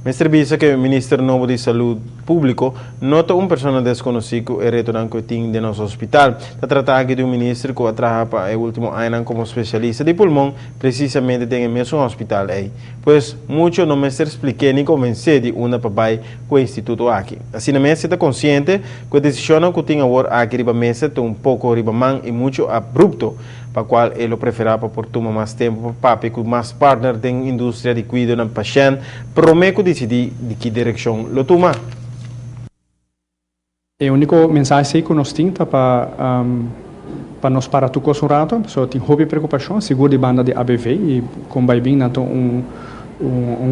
Mestre Bisa que o Ministro Novo de Saúde Público nota uma pessoa desconhecida e retornando que tem de nosso hospital. Está tratando aqui de um ministro que trabalha para o último ano como especialista de pulmão, precisamente tem o mesmo hospital aí. Pois, muito não me expliquei nem convencer de uma papai com o instituto aqui. Assim, a mesa está consciente que a decisão que tem agora aqui riba mesa é um pouco riba man e muito abrupto, para qual ele preferava por tomar mais tempo para papi com mais partner da indústria de cuidado do paciente, prometo decidir de que direção lo toma. A única mensagem que nós temos para nós parar tudo um rato, só tem hobby preocupação, seguro de banda de ABV e com bem nato um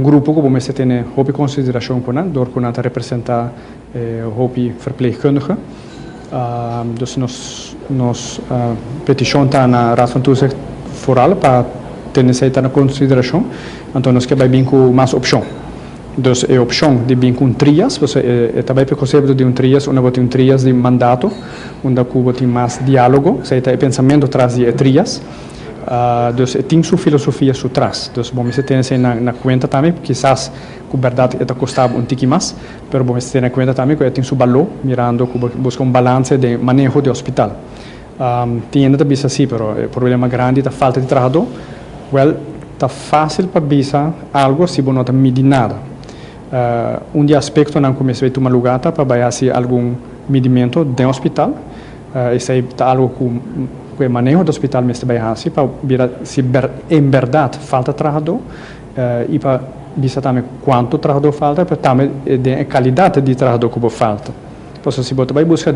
grupo que vamos ter hobby consideração com nós, dor com nós representar hobby verpleegkundige. Dus nos petição está na razão toezicht vooral para ter essa na consideração, então nós queremos bem com mais opção. Dus a opção de bem com trias, você também é conceito de trias, onde tem trias de mandato, onde tem mais diálogo, você tem pensamento atrás de trias. Dus tem sua filosofia por trás. Dus vamos ter isso na conta também, quizás com verdade está custava pouquinho mais, mas vamos ter na conta também que tem seu valor, mirando que busca balance de manejo de hospital. Tem ainda também assim, mas o problema grande é a falta de trabalhador. Well, está fácil para bisa algo se você não está medindo nada. Aspecto não começa a tomar lugar para baixar algum medimento do hospital. Isso é algo que o manejo do hospital mesmo vai fazer para ver se em verdade falta trabalhador e para ver também quanto trabalhador falta, para também a qualidade de trabalhador que falta. Então, se você vai buscar,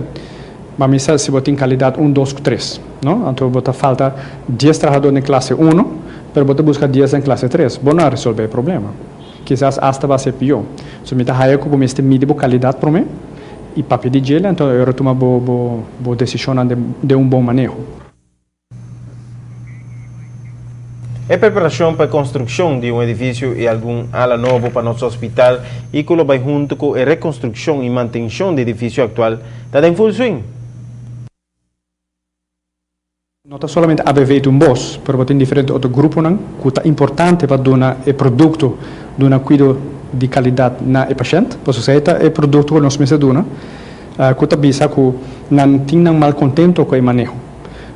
mas se você tem qualidade 1, 2, 3, não? Então, você falta 10 trabalhadores na classe 1, mas você busca 10 em classe 3, você não resolve o problema. Quizás hasta vai ser pior. Se você tem que você medir a qualidade para mim, e para pedir gelo, então eu tomo boa decisão de bom manejo. É preparação para a construção de um edifício e algum ala novo para nosso hospital e que vai junto com a reconstrução e manutenção do edifício atual está em full swing. Não está somente ABV de boss, mas tem diferentes outros grupos que é importante para dar o produto de um cuidado de qualidade na paciente, por isso é o produto que nós mencionamos, que está bisa que não tem mal contento com o manejo,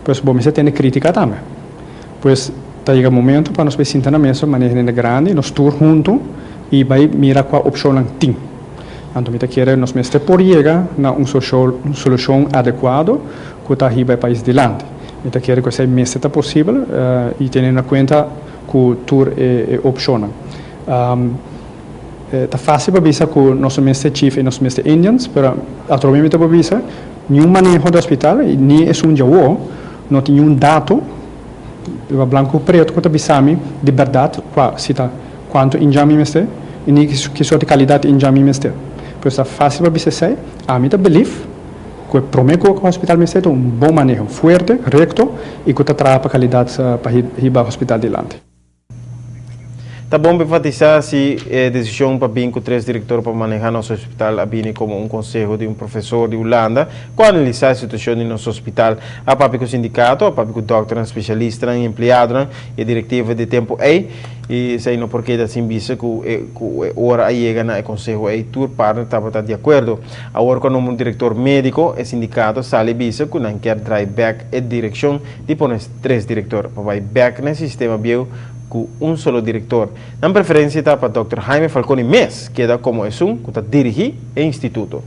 pois vamos ter crítica também, pois chega o momento para nós sentar na mesa, manejo grande, nós tour junto e vai mirar qual opção não tem. Então, me quer nós mestre por chegar na solução adequada que está aí para o país adiante. Me quer que essa mesa está possível e tendo em conta que o tour é opção. Está fácil para ver que nosso mestre chief e nosso mestre Indians, mas atualmente para ver nenhum manejo do hospital, nem é jaú, não tem nenhum dado, branco preto que está visando de verdade, quanto enjame mestre, e nem que só de qualidade enjame mestre. Por isso é fácil para ver a mim está believe que prometo que o hospital mestre tem bom manejo, forte, recto, e que está trazendo para qualidade para ir para o hospital adiante. Tá bom para enfatizar se a decisão para vir com 3 diretores para manejar nosso hospital a vir como um conselho de um professor de Holanda, quando analisar a situação de nosso hospital, a papi com o sindicato, a papi com o doutor, especialista, empregado e diretiva de tempo aí, e sei no porquê da simbisa que hora aí chega na conselho aí, tour partner estava de acordo. Agora quando um diretor médico e sindicato sale bisa que não quer drive back a direção de pôr 3 diretores para vai back no sistema bio com um solo diretor. Na preferência está para o Dr. Jaime Falcone Mes, que é como é que está dirigindo o instituto.